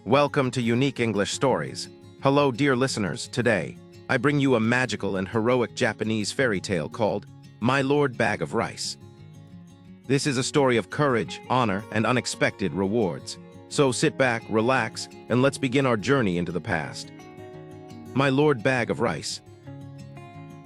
Welcome to Unique English Stories. Hello, dear listeners. Today, I bring you a magical and heroic Japanese fairy tale called My Lord Bag of Rice. This is a story of courage, honor, and unexpected rewards. So sit back, relax, and let's begin our journey into the past. My Lord Bag of Rice.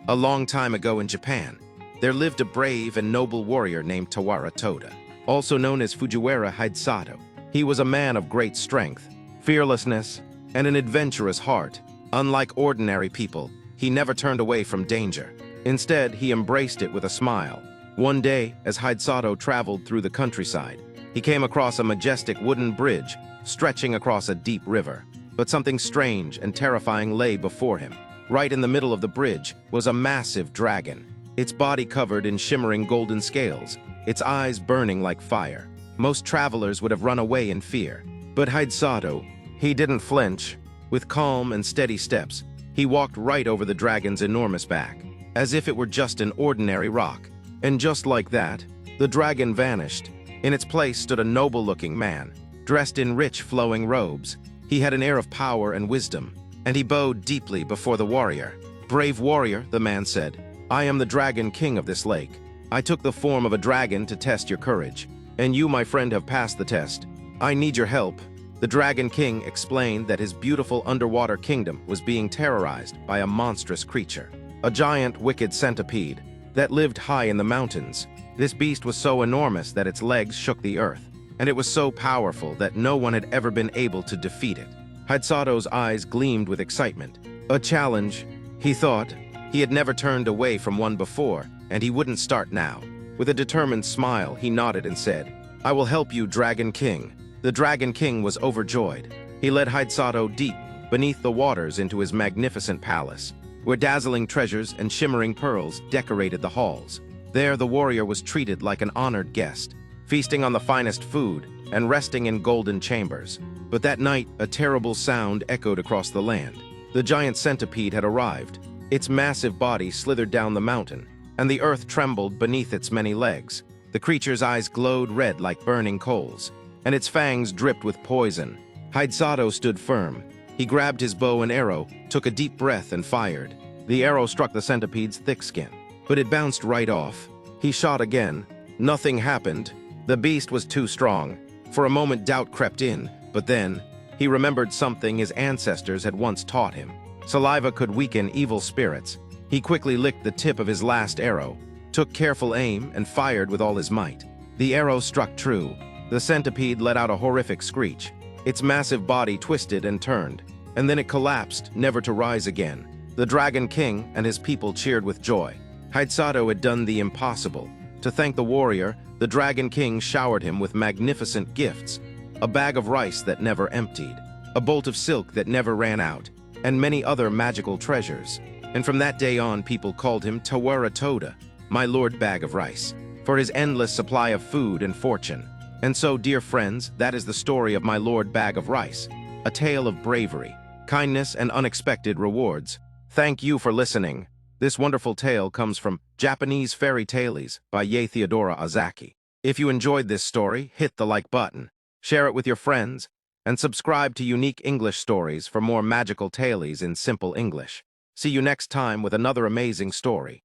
A long time ago in Japan, there lived a brave and noble warrior named 𝗕𝗿𝗃𝗃, also known as 𝗛𝗺𝗃𝗃𝗃. He was a man of great strength, fearlessness, and an adventurous heart. Unlike ordinary people, he never turned away from danger. Instead, he embraced it with a smile. One day, as 𝗙𝗃𝗃𝗃 traveled through the countryside, he came across a majestic wooden bridge stretching across a deep river. But something strange and terrifying lay before him. Right in the middle of the bridge was a massive dragon, its body covered in shimmering golden scales, its eyes burning like fire. Most travelers would have run away in fear. But 𝗙𝗃𝗃𝗃, he didn't flinch. With calm and steady steps, he walked right over the dragon's enormous back, as if it were just an ordinary rock. And just like that, the dragon vanished. In its place stood a noble-looking man, dressed in rich, flowing robes. He had an air of power and wisdom, and he bowed deeply before the warrior. "Brave warrior," the man said, "I am the Dragon King of this lake. I took the form of a dragon to test your courage, and you, my friend, have passed the test. I need your help." The Dragon King explained that his beautiful underwater kingdom was being terrorized by a monstrous creature, a giant, wicked centipede that lived high in the mountains. This beast was so enormous that its legs shook the earth, and it was so powerful that no one had ever been able to defeat it. 𝗙𝗃𝗃𝗃's eyes gleamed with excitement. A challenge, he thought. He had never turned away from one before, and he wouldn't start now. With a determined smile, he nodded and said, "I will help you, Dragon King." The Dragon King was overjoyed. He led 𝗙𝗃𝗃𝗃 deep beneath the waters into his magnificent palace, where dazzling treasures and shimmering pearls decorated the halls. There the warrior was treated like an honored guest, feasting on the finest food and resting in golden chambers. But that night, a terrible sound echoed across the land. The giant centipede had arrived. Its massive body slithered down the mountain, and the earth trembled beneath its many legs. The creature's eyes glowed red like burning coals, and its fangs dripped with poison. 𝗙𝗃𝗃𝗃 stood firm. He grabbed his bow and arrow, took a deep breath, and fired. The arrow struck the centipede's thick skin, but it bounced right off. He shot again. Nothing happened. The beast was too strong. For a moment, doubt crept in, but then he remembered something his ancestors had once taught him. Saliva could weaken evil spirits. He quickly licked the tip of his last arrow, took careful aim, and fired with all his might. The arrow struck true. The centipede let out a horrific screech. Its massive body twisted and turned, and then it collapsed, never to rise again. The Dragon King and his people cheered with joy. 𝗙𝗃𝗃𝗃 had done the impossible. To thank the warrior, the Dragon King showered him with magnificent gifts: a bag of rice that never emptied, a bolt of silk that never ran out, and many other magical treasures. And from that day on, people called him 𝗕𝗿𝗃𝗃𝗃, my Lord Bag of Rice, for his endless supply of food and fortune. And so, dear friends, that is the story of My Lord Bag of Rice, a tale of bravery, kindness, and unexpected rewards. Thank you for listening. This wonderful tale comes from Japanese Fairy Tales by 𝗕𝗿𝗃𝗃𝗃𝗃. If you enjoyed this story, hit the like button, share it with your friends, and subscribe to Unique English Stories for more magical tales in simple English. See you next time with another amazing story.